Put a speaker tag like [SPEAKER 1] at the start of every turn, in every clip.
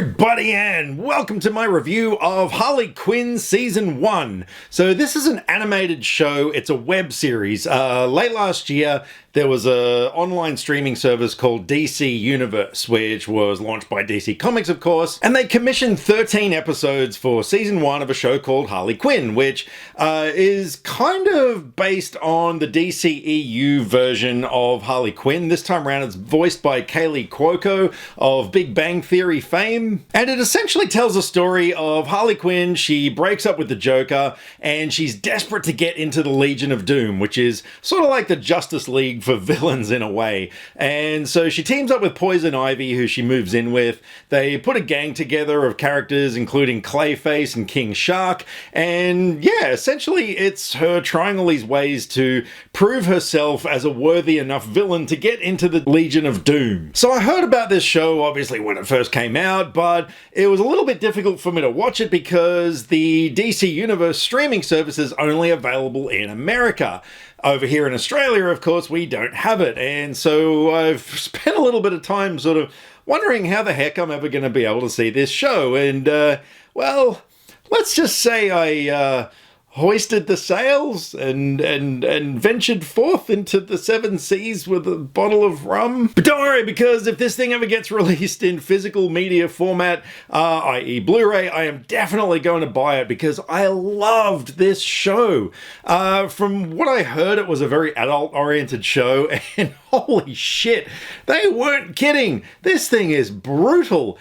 [SPEAKER 1] everybody, and welcome to my review of Harley Quinn Season 1. So this is an animated show, it's a web series. Late last year, there was an online streaming service called DC Universe, which was launched by DC Comics, of course, and they commissioned 13 episodes for Season 1 of a show called Harley Quinn, which is kind of based on the DCEU version of Harley Quinn. This time around, it's voiced by Kaylee Cuoco of Big Bang Theory fame, and it essentially tells a story of Harley Quinn. She breaks up with the Joker, and she's desperate to get into the Legion of Doom, which is sort of like the Justice League for villains in a way. And so she teams up with Poison Ivy, who she moves in with. They put a gang together of characters, including Clayface and King Shark, and yeah, essentially it's her trying all these ways to prove herself as a worthy enough villain to get into the Legion of Doom. So I heard about this show, obviously, when it first came out, but it was a little bit difficult for me to watch it because the DC Universe streaming service is only available in America. Over here in Australia, of course, we don't have it, and so I've spent a little bit of time sort of wondering how the heck I'm ever going to be able to see this show, and, well, let's just say I, hoisted the sails and ventured forth into the seven seas with a bottle of rum. But don't worry, because if this thing ever gets released in physical media format, i.e. Blu-ray, I am definitely going to buy it because I loved this show. From what I heard, it was a very adult-oriented show, and holy shit, they weren't kidding. This thing is brutal.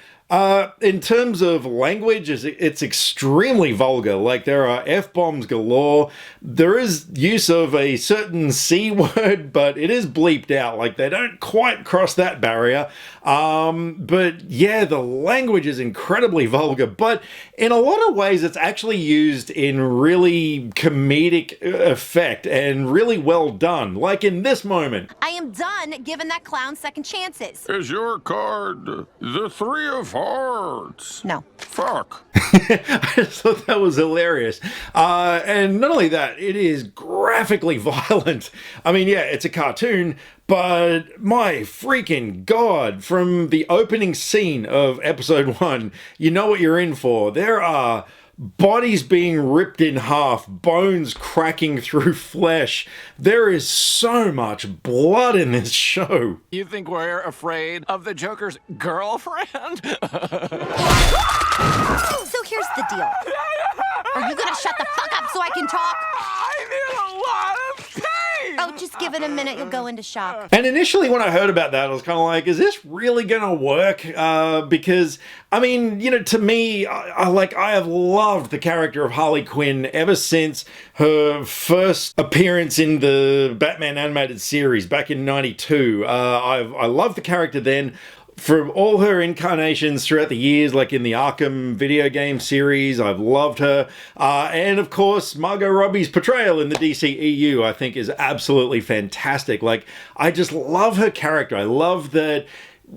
[SPEAKER 1] In terms of language, it's extremely vulgar. Like, there are F-bombs galore. There is use of a certain C word, but it is bleeped out. Like, they don't quite cross that barrier. But yeah, the language is incredibly vulgar, but in a lot of ways, it's actually used in really comedic effect and really well done. Like in this moment.
[SPEAKER 2] I am done giving that clown second chances.
[SPEAKER 3] Is your card the Three of Hearts?
[SPEAKER 2] No.
[SPEAKER 3] Fuck.
[SPEAKER 1] I just thought that was hilarious. And not only that, it is graphically violent. I mean, yeah, it's a cartoon, but my freaking God, from the opening scene of episode 1, you know what you're in for. There are bodies being ripped in half, bones cracking through flesh. There is so much blood in this show.
[SPEAKER 4] You think we're afraid of the Joker's girlfriend?
[SPEAKER 2] So here's the deal. Are you gonna shut the fuck up so I can talk?
[SPEAKER 4] I'm in a lot of pain!
[SPEAKER 2] Oh, just give it a minute, you'll go into shock.
[SPEAKER 1] And initially when I heard about that, I was kind of like, is this really gonna work? Because, I mean, you know, to me, I have loved the character of Harley Quinn ever since her first appearance in the Batman animated series back in '92. I loved the character then. From all her incarnations throughout the years, like in the Arkham video game series, I've loved her. And of course, Margot Robbie's portrayal in the DCEU, I think, is absolutely fantastic. Like, I just love her character. I love that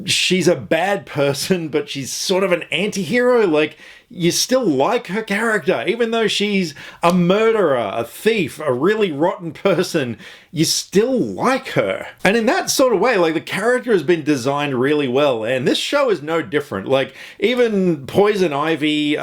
[SPEAKER 1] she's a bad person, but she's sort of an anti-hero. Like, you still like her character, even though she's a murderer, a thief, a really rotten person, you still like her. And in that sort of way, like, the character has been designed really well, and this show is no different. Like, even Poison Ivy,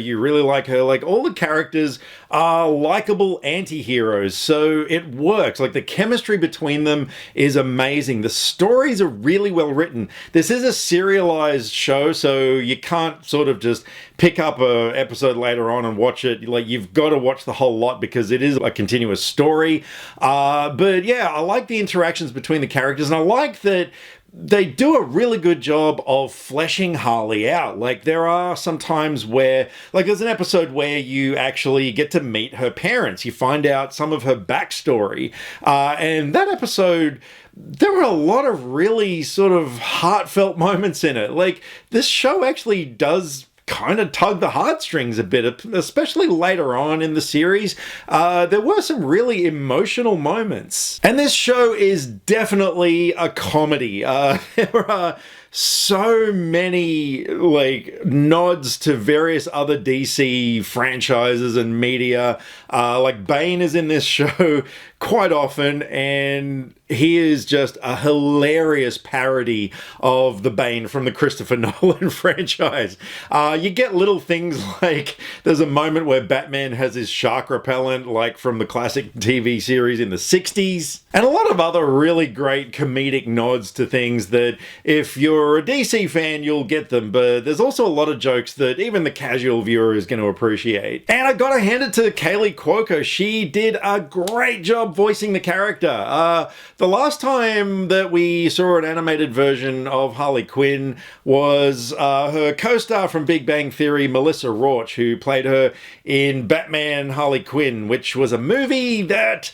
[SPEAKER 1] you really like her. Like, all the characters are likable anti-heroes, so it works. Like, the chemistry between them is amazing. The stories are really well written. This is a serialized show, so you can't sort of just pick up a episode later on and watch it. Like, you've got to watch the whole lot because it is a continuous story. But yeah, I like the interactions between the characters, and I like that they do a really good job of fleshing Harley out. Like, there are some times where, like, there's an episode where you actually get to meet her parents. You find out some of her backstory. And that episode, there were a lot of really sort of heartfelt moments in it. Like, this show actually does kind of tug the heartstrings a bit, especially later on in the series. There were some really emotional moments. And this show is definitely a comedy. There are so many like nods to various other DC franchises and media. Like Bane is in this show, quite often, and he is just a hilarious parody of the Bane from the Christopher Nolan franchise. You get little things like there's a moment where Batman has his shark repellent, like from the classic TV series in the 60s, and a lot of other really great comedic nods to things that if you're a DC fan, you'll get them, but there's also a lot of jokes that even the casual viewer is going to appreciate. And I gotta hand it to Kaylee Cuoco. She did a great job voicing the character. The last time that we saw an animated version of Harley Quinn was her co-star from Big Bang Theory, Melissa Rauch, who played her in Batman Harley Quinn, which was a movie that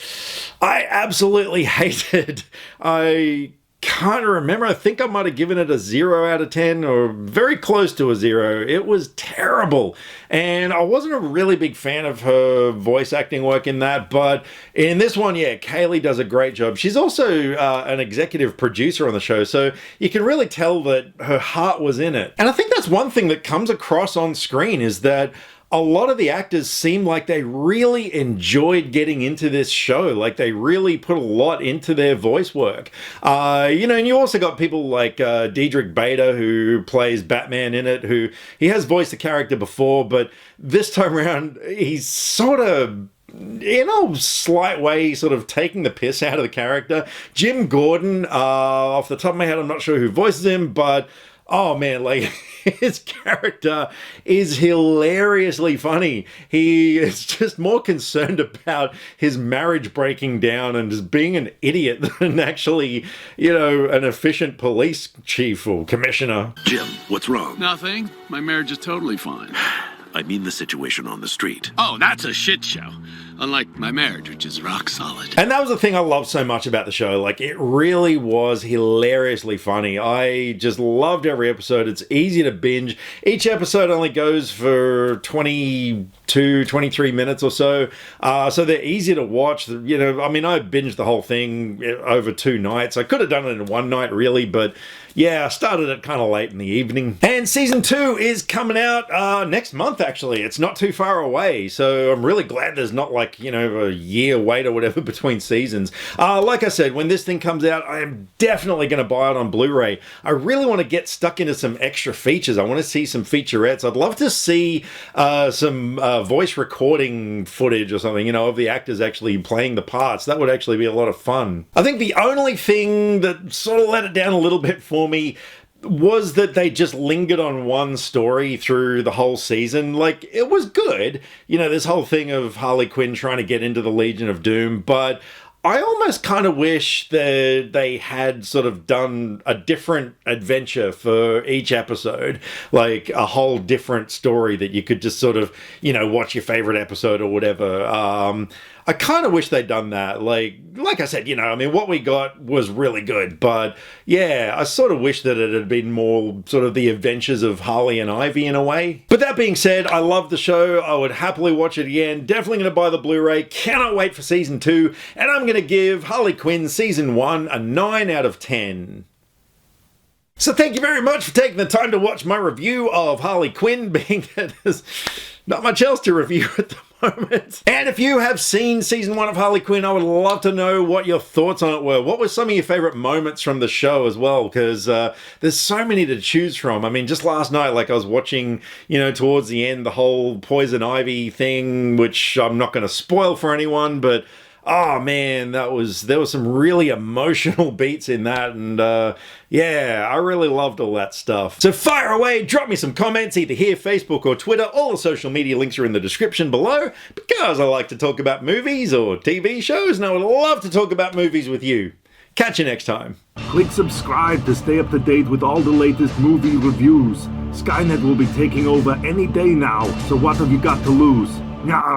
[SPEAKER 1] I absolutely hated. I can't remember. I think I might have given it a 0 out of 10 or very close to a 0. It was terrible. And I wasn't a really big fan of her voice acting work in that. But in this one, yeah, Kaylee does a great job. She's also an executive producer on the show. So you can really tell that her heart was in it. And I think that's one thing that comes across on screen is that a lot of the actors seem like they really enjoyed getting into this show. Like they really put a lot into their voice work. And you also got people like Diedrich Bader, who plays Batman in it, who he has voiced the character before, but this time around, he's sort of, in a slight way, sort of taking the piss out of the character. Jim Gordon, off the top of my head, I'm not sure who voices him, but oh man, like his character is hilariously funny. He is just more concerned about his marriage breaking down and just being an idiot than actually, an efficient police chief or commissioner.
[SPEAKER 5] Jim, what's wrong?
[SPEAKER 6] Nothing. My marriage is totally fine.
[SPEAKER 5] I mean the situation on the street.
[SPEAKER 6] Oh, that's a shit show. Unlike my marriage, which is rock solid.
[SPEAKER 1] And that was the thing I loved so much about the show. Like, it really was hilariously funny. I just loved every episode. It's easy to binge. Each episode only goes for 22, 23 minutes or so. So they're easy to watch. I binged the whole thing over 2 nights. I could have done it in one night, really, but yeah, I started it kind of late in the evening. And season 2 is coming out next month, actually. It's not too far away. So I'm really glad there's not a year wait or whatever between seasons. Like I said, when this thing comes out, I am definitely going to buy it on Blu-ray. I really want to get stuck into some extra features. I want to see some featurettes. I'd love to see some voice recording footage or something, of the actors actually playing the parts. That would actually be a lot of fun. I think the only thing that sort of let it down a little bit for me was that they just lingered on one story through the whole season. Like, it was good, this whole thing of Harley Quinn trying to get into the Legion of Doom, but I almost kind of wish that they had sort of done a different adventure for each episode, like a whole different story that you could just sort of, watch your favorite episode or whatever. I kind of wish they'd done that. Like I said, what we got was really good. But yeah, I sort of wish that it had been more sort of the adventures of Harley and Ivy in a way. But that being said, I love the show. I would happily watch it again. Definitely going to buy the Blu-ray. Cannot wait for season 2. And I'm going to give Harley Quinn season 1 a 9 out of 10. So thank you very much for taking the time to watch my review of Harley Quinn, being that there's not much else to review at the moment. And if you have seen season 1 of Harley Quinn, I would love to know what your thoughts on it were. What were some of your favorite moments from the show as well? Because there's so many to choose from. I mean, just last night, I was watching, towards the end, the whole Poison Ivy thing, which I'm not going to spoil for anyone, but oh man, there was some really emotional beats in that, and yeah, I really loved all that stuff. So fire away, drop me some comments, either here, Facebook, or Twitter. All the social media links are in the description below, because I like to talk about movies or TV shows, and I would love to talk about movies with you. Catch you next time.
[SPEAKER 7] Click subscribe to stay up to date with all the latest movie reviews. Skynet will be taking over any day now, so what have you got to lose? Nyah.